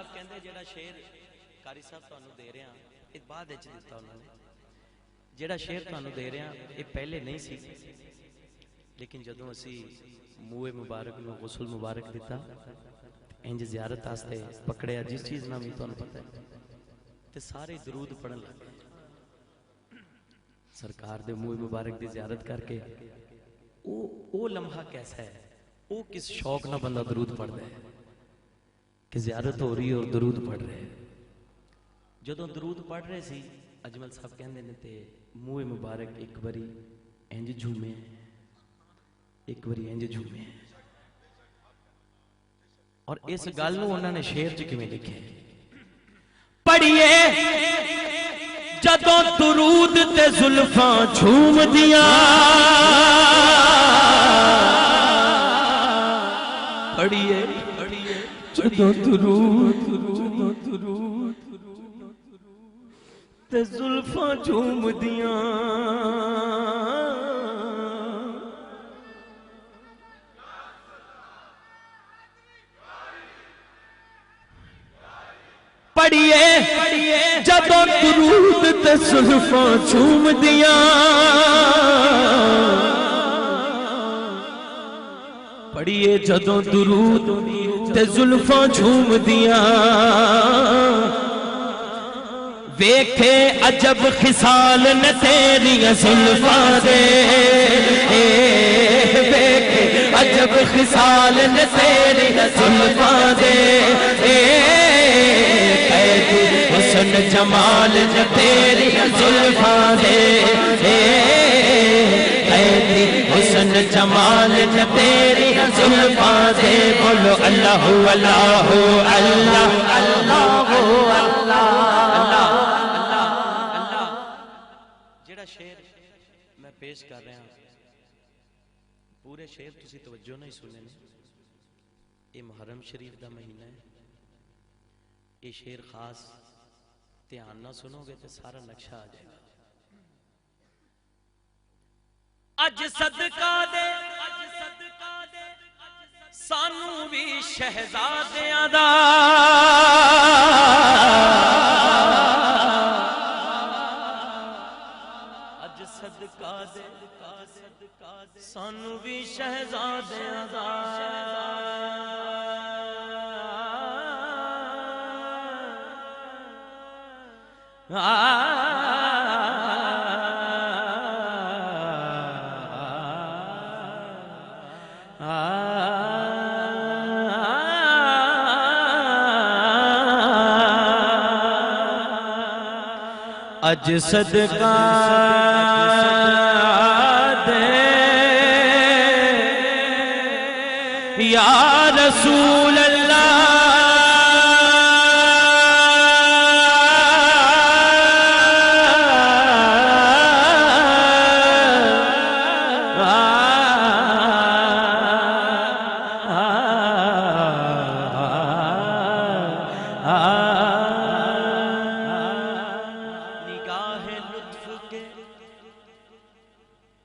صاحب کہندے جڑا شعر قاری صاحب تانوں دے رہے ہیں یہ بعد وچ دتا انہوں نے جڑا شعر تانوں دے رہے ہیں یہ پہلے نہیں سی لیکن جدوں اسی موئے مبارک نو غسل مبارک دیتا انج زیارت واسطے پکڑیا جس چیز نام بھی تانوں پتہ ہے تے سارے درود پڑھن لگے سرکار دے موئے مبارک دی زیارت کر کے او لمحہ کیسا ہے او کس شوق نہ بندہ درود پڑھ دے کہ زیارت ہو رہی ہے اور درود پڑھ رہے جدوں درود پڑھ رہے سی اجمل صاحب کہندے نے تے موئے مبارک ایک باری انج جھومے ایک باری انج جھومے اور اس گل نو انہوں نے شعر چ کیویں لکھے پڑھیے جدوں درود تے زلفاں جھوم دیاں پڑھیے جدوں درود تے زلفاں جھوم دیاں پڑھیے جدوں درود تے زلفاں جھوم دیاں پڑھیے جدوں درود تے زلفاں جھوم دیاں ویکھے عجب خصال نے تیریاں زلفاں دے ویکھے عجب خصال نے تیریاں زلفاں دے حسن جمال نے تیریاں زلفاں دے حسن جمال نے تیریاں زلفاں دے بولو اللہ اللہ اللہ اللہ جڑا شعر میں پیش کر رہا ہوں پورے شعر تسی توجہ نہیں سنے یہ محرم شریف دا مہینہ ہے یہ شعر خاص دھیان نہ سنو گے تو سارا نقشہ آ جائے گا اج صدقہ دے سانو بھی شہزادیاں دا اج صدقہ دے سانو بھی شہزادیاں دا اج صدقہ دے یا رسول اللہ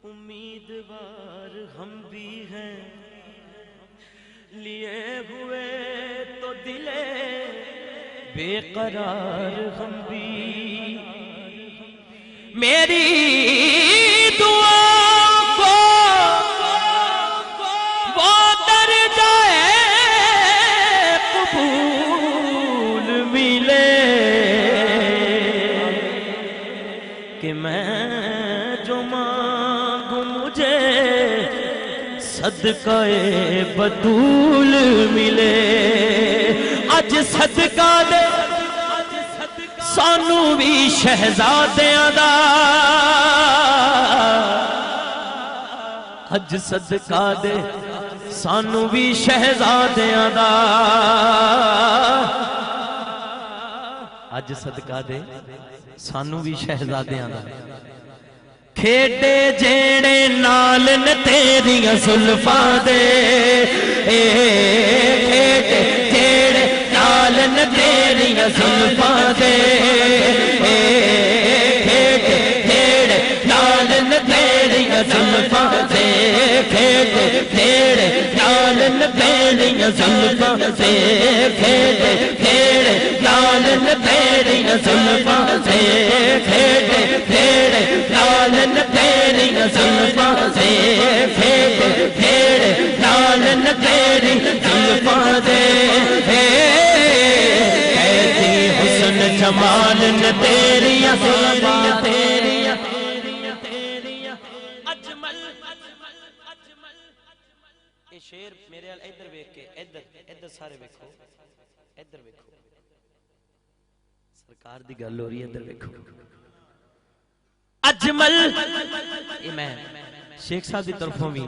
امیدوار ہم بھی ہیں لیے ہوئے تو دل بے قرار ہم بھی میری دعا کو وہ در جائے قبول ملے کہ میں جو مانگوں مجھے صدقہ بطول ملے اج صدقہ دے سانو بھی شہزادیاں دا اج صدقہ دے سانو بھی شہزادیاں دا اج صدقہ دے سانو بھی شہزادیاں دا کھیڈے جیڑے نال نے تیریاں زلفاں دے کھیڈے جیڑے نال نے تیریاں زلفاں دے کھیڈے جیڑے نال نے تیریاں زلفاں دے کھیڈے جیڑے نال نے تیریاں زلفاں دے کھیڈے جیڑے زلفاں سے پھیڑے پھیڑے لالن تیری زلفاں سے پھیڑے پھیڑے لالن تیری زلفاں سے کیسی حسن جمال تیری زلفاں تیری اجمل یہ شیر میرے ادھر ویکھ کے ادھر سارے ویکھو ادھر ویکھو سرکار دی گل ہو رہی ہے ادھر ویکھو اجمل یہ میں شیخ صاحب دی طرفوں بھی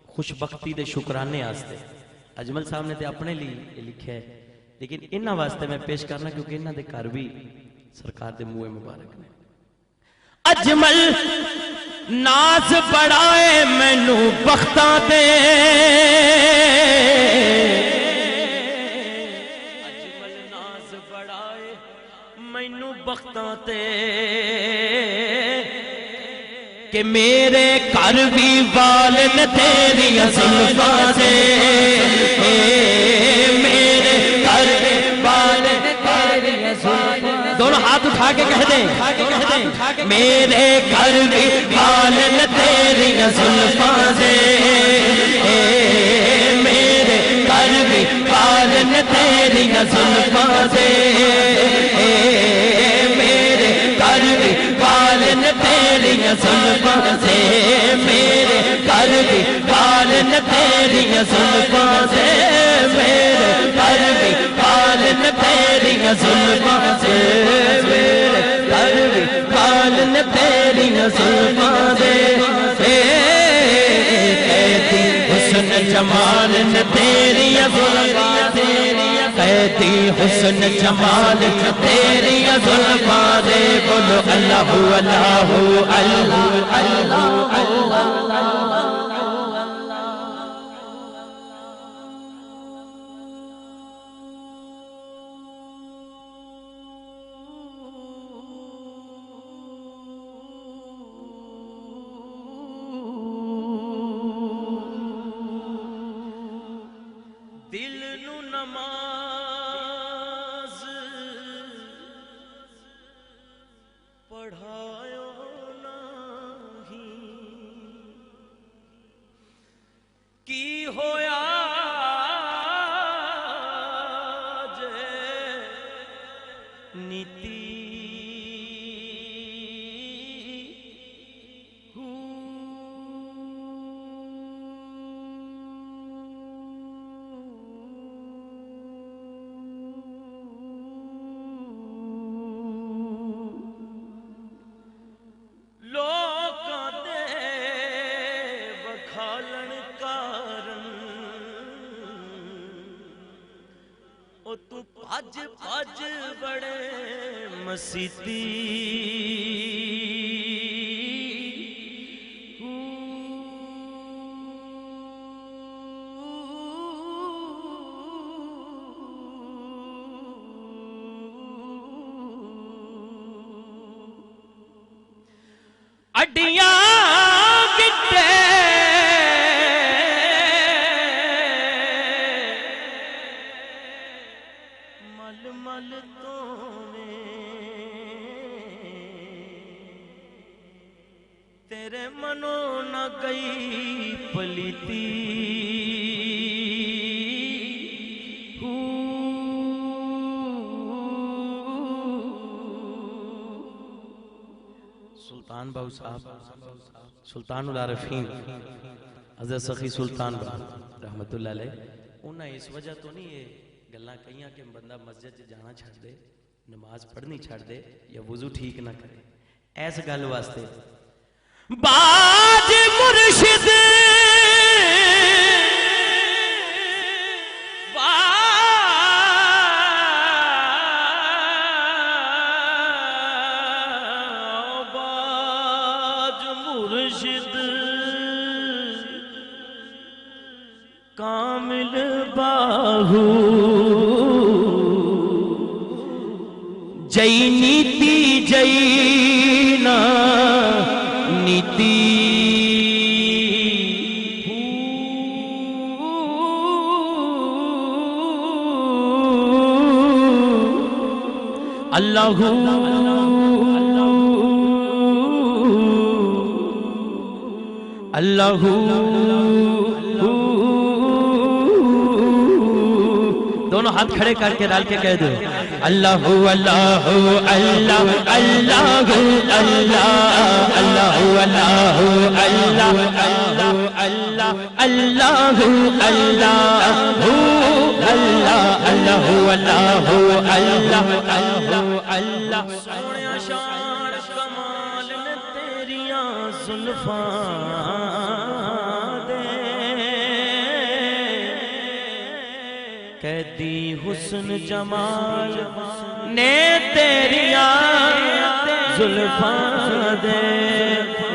خوش بختی دے شکرانے آستے اجمل صاحب نے تے اپنے لیے لکھا ہے لیکن انہاں واسطے میں پیش کرنا کیونکہ انہاں دے گھر بھی سرکار دے منہ مبارک نے اجمل ناز بڑھائے مینوں بختاں تے اجمل ناز بڑھائے مینوں بختاں تے کہ میرے گھر بھی والن تیری زلفاں سے میرے گھر بھی والن تیری زلفاں دونوں ہاتھ اٹھا کے کہہ دیں میرے گھر بھی والن تیری زلفاں سے میرے گھر بھی والن تیری زلفاں سے میرے گھر بھی والن تیری زلفاں سے میرے گھر بھی والن تیری زلفاں سے میرے گھر بھی والن تیری زلفاں سے میرے گھر بھی والن تیری زلفاں سے کہتی حسن جمال تیری زلفاں تیری کہتی حسن جمال تیری زلفاں سے بولو اللہ اللہ اللہ اللہ دل نو نماز پڑھایو نہیں کی ہویا جے نیتی تو پاج پاج بڑے مسیتی اڈیاں گٹے مل تو تیرے منو نہ گئی پلیتی سلطان باؤ صاحب سلطان العارفین حضرت سخی سلطان باؤ رحمت اللہ علیہ انہیں اس وجہ تو نہیں ہے گلنا کہیاں کہ بندہ مسجد جانا چھڑ دے نماز پڑھنی چھڑ دے یا وضو ٹھیک نہ کرے ایس گل واسطے باج مرشد باج مرشد کامل باہو جئی نیتی جئی نا نیتی اللہ اللہ دونوں ہاتھ کھڑے کر کے ڈال کے کہہ دو اللہ اللہ اللہ اللہ اللہ اللہ اللہ اللہ اللہ اللہ اللہ اللہ اللہ سونیا شان کمال نے تیریاں زلفاں قیدی حسن جمال نے تیریاں زلفاں دے